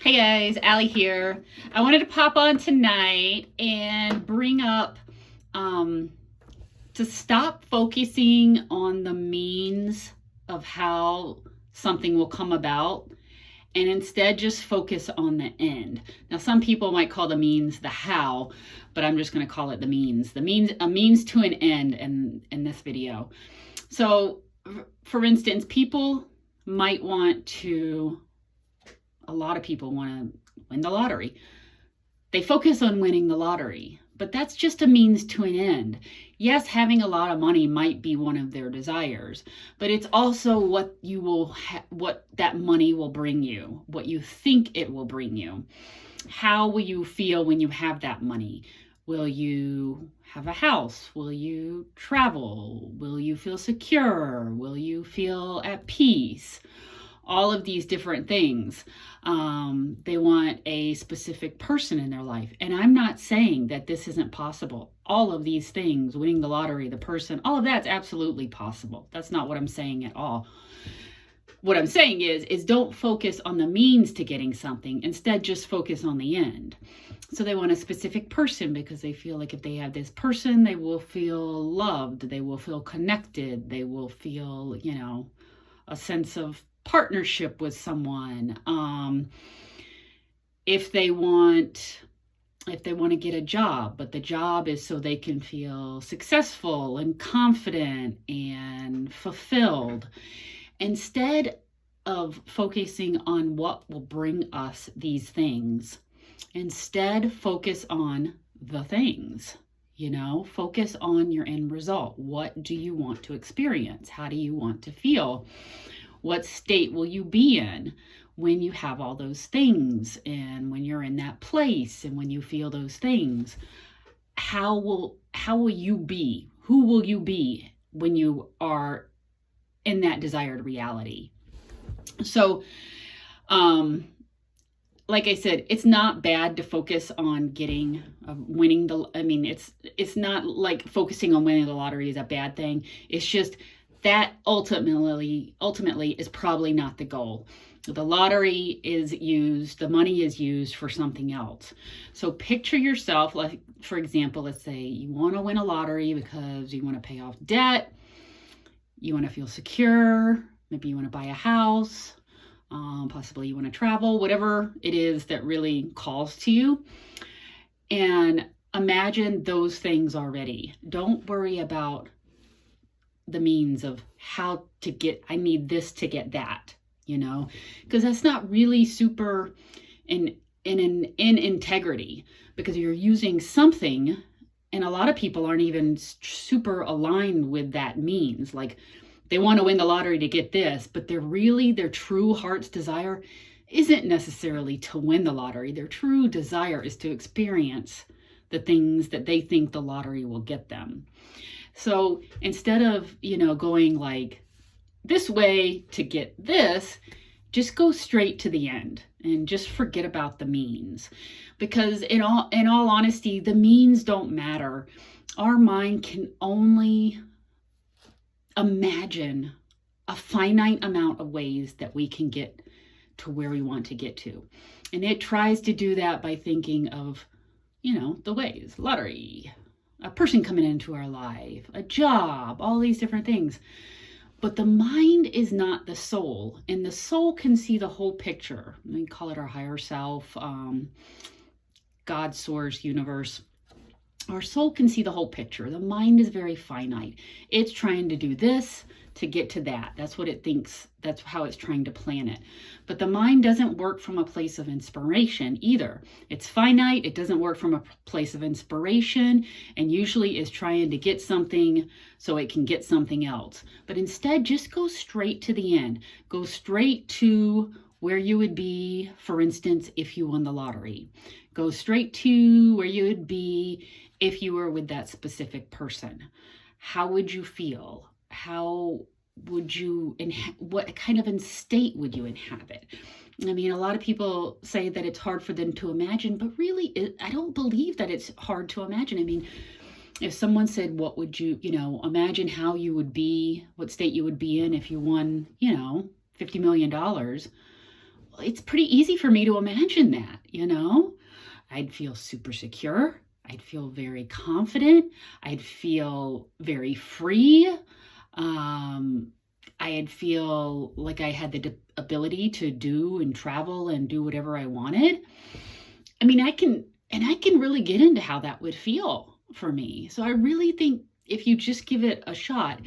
Hey guys, Allie here. I wanted to pop on tonight and bring up um, to stop focusing on the means of how something will come about and instead just focus on the end. Now, some people might call the means the how, but I'm just going to call it the means. A means to an end in this video. So, for instance, a lot of people want to win the lottery. They focus on winning the lottery, but that's just a means to an end. Yes, having a lot of money might be one of their desires, but it's also what what that money will bring you, what you think it will bring you. How will you feel when you have that money? Will you have a house? Will you travel? Will you feel secure? Will you feel at peace? All of these different things. They want a specific person in their life. And I'm not saying that this isn't possible. All of these things, winning the lottery, the person, all of that's absolutely possible. That's not what I'm saying at all. What I'm saying is don't focus on the means to getting something. Instead, just focus on the end. So they want a specific person because they feel like if they have this person, they will feel loved. They will feel connected. They will feel, a sense of partnership with someone. If they want to get a job, but the job is so they can feel successful and confident and fulfilled, instead of focusing on what will bring us these things, instead focus on the things. Focus on your end result. What do you want to experience? How do you want to feel? What state will you be in when you have all those things and when you're in that place and when you feel those things? How will you be? Who will you be when you are in that desired reality? So, like I said, it's not bad to focus on winning it's not like focusing on winning the lottery is a bad thing. It's just that ultimately is probably not the goal. The money is used for something else. So picture yourself, like, for example, let's say you want to win a lottery because you want to pay off debt, you want to feel secure, maybe you want to buy a house, possibly you want to travel, whatever it is that really calls to you. And imagine those things already. Don't worry about the means of how to get, I need this to get that, because that's not really super in integrity, because you're using something, and a lot of people aren't even super aligned with that means. Like, they want to win the lottery to get this, but their true heart's desire isn't necessarily to win the lottery. Their true desire is to experience the things that they think the lottery will get them. So instead of, going like this way to get this, just go straight to the end and just forget about the means. Because in all honesty, the means don't matter. Our mind can only imagine a finite amount of ways that we can get to where we want to get to. And it tries to do that by thinking of, the ways: lottery, a person coming into our life, a job, all these different things. But the mind is not the soul, and the soul can see the whole picture. We call it our higher self, God, source, universe. Our soul can see the whole picture. The mind is very finite. It's trying to do this to get to that. That's what it thinks. That's how it's trying to plan it. But the mind doesn't work from a place of inspiration either. It's finite. It doesn't work from a place of inspiration, and usually is trying to get something so it can get something else. But instead, just go straight to the end. Go straight to where you would be, for instance, if you won the lottery. Go straight to where you would be if you were with that specific person. How would you feel? How would you, what kind of state would you inhabit? I mean, a lot of people say that it's hard for them to imagine, but really, I don't believe that it's hard to imagine. I mean, if someone said, what would you, imagine how you would be, what state you would be in if you won, $50 million. it's pretty easy for me to imagine that, you know? I'd feel super secure. I'd feel very confident. I'd feel very free. Um, I'd feel like I had the ability to do and travel and do whatever I wanted. I mean, I can really get into how that would feel for me. So I really think if you just give it a shot,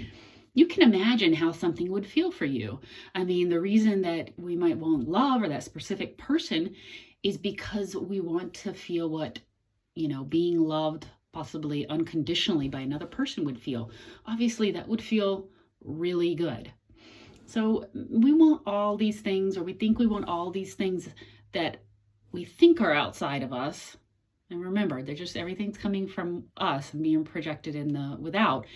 you can imagine how something would feel for you. I mean, the reason that we might want love or that specific person is because we want to feel what, being loved possibly unconditionally by another person would feel. Obviously, that would feel really good. So we want all these things, or we think we want all these things that we think are outside of us. And remember, they're just everything's coming from us and being projected in the without.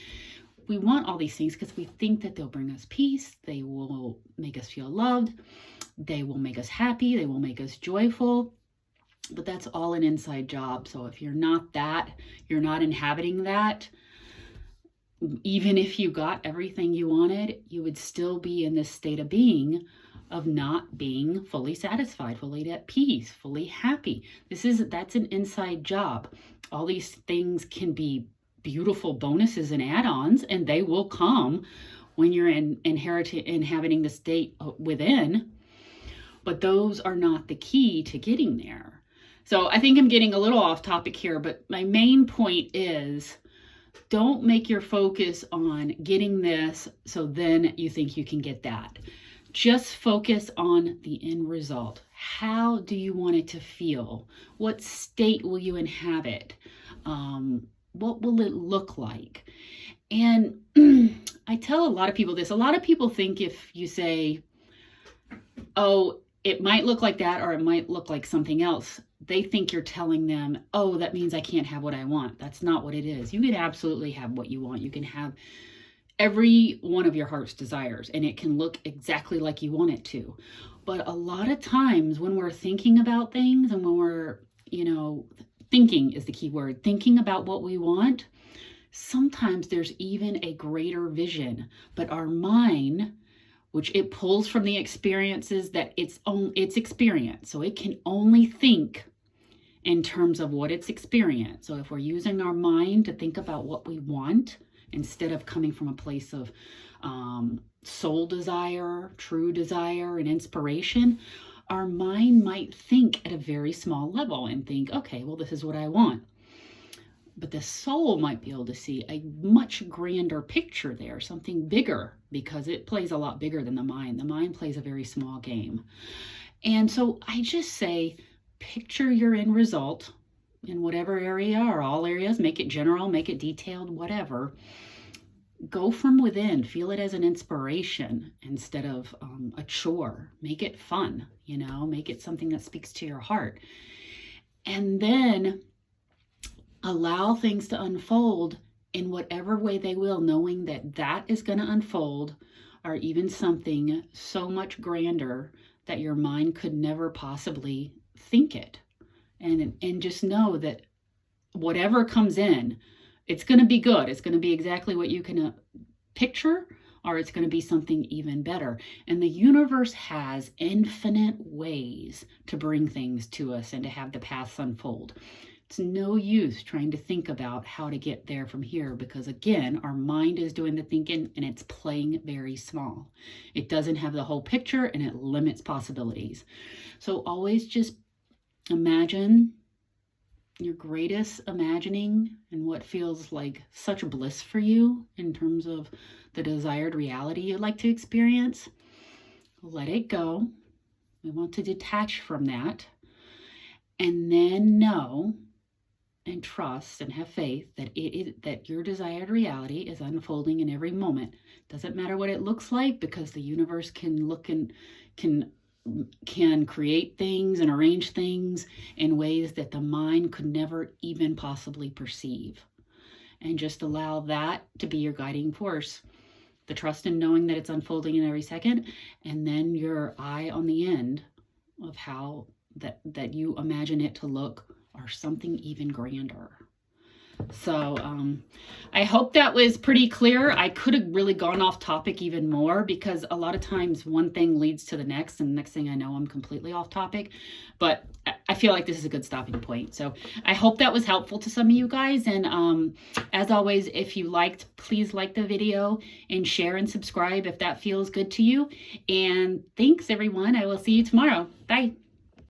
We want all these things because we think that they'll bring us peace. They will make us feel loved. They will make us happy. They will make us joyful. But that's all an inside job. So if you're not that, you're not inhabiting that, even if you got everything you wanted, you would still be in this state of being of not being fully satisfied, fully at peace, fully happy. That's an inside job. All these things can be beautiful bonuses and add-ons, and they will come when you're inhabiting the state within, but those are not the key to getting there. So I think I'm getting a little off topic here, but my main point is, don't make your focus on getting this so then you think you can get that. Just focus on the end result. How do you want it to feel? What state will you inhabit? What will it look like? And I tell a lot of people this. A lot of people think if you say, oh, it might look like that or it might look like something else, they think you're telling them, oh, that means I can't have what I want. That's not what it is. You can absolutely have what you want. You can have every one of your heart's desires, and it can look exactly like you want it to. But a lot of times when we're thinking about things and when we're, thinking is the key word, thinking about what we want, sometimes there's even a greater vision. But our mind, which it pulls from the experiences that it's experienced. So it can only think in terms of what it's experienced. So if we're using our mind to think about what we want, instead of coming from a place of soul desire, true desire, and inspiration, our mind might think at a very small level and think, okay, well, this is what I want. But the soul might be able to see a much grander picture there, something bigger, because it plays a lot bigger than the mind. The mind plays a very small game. And so I just say, picture your end result in whatever area or all areas, make it general, make it detailed, whatever. Go from within, feel it as an inspiration instead of a chore. Make it fun, make it something that speaks to your heart. And then allow things to unfold in whatever way they will, knowing that that is going to unfold, or even something so much grander that your mind could never possibly think it. And just know that whatever comes in, it's going to be good. It's going to be exactly what you can picture, or it's going to be something even better. And the universe has infinite ways to bring things to us and to have the paths unfold. It's no use trying to think about how to get there from here, because again, our mind is doing the thinking and it's playing very small. It doesn't have the whole picture and it limits possibilities. So always just imagine your greatest imagining and what feels like such bliss for you in terms of the desired reality you'd like to experience. Let it go. We want to detach from that, and then know and trust and have faith that that your desired reality is unfolding in every moment. Doesn't matter what it looks like, because the universe can look and can create things and arrange things in ways that the mind could never even possibly perceive. And just allow that to be your guiding force. The trust in knowing that it's unfolding in every second, and then your eye on the end of how that you imagine it to look, or something even grander. So I hope that was pretty clear. I could have really gone off topic even more because a lot of times one thing leads to the next, and the next thing I know, I'm completely off topic. But I feel like this is a good stopping point. So I hope that was helpful to some of you guys. And as always, if you liked, please like the video and share and subscribe if that feels good to you. And thanks, everyone. I will see you tomorrow. Bye.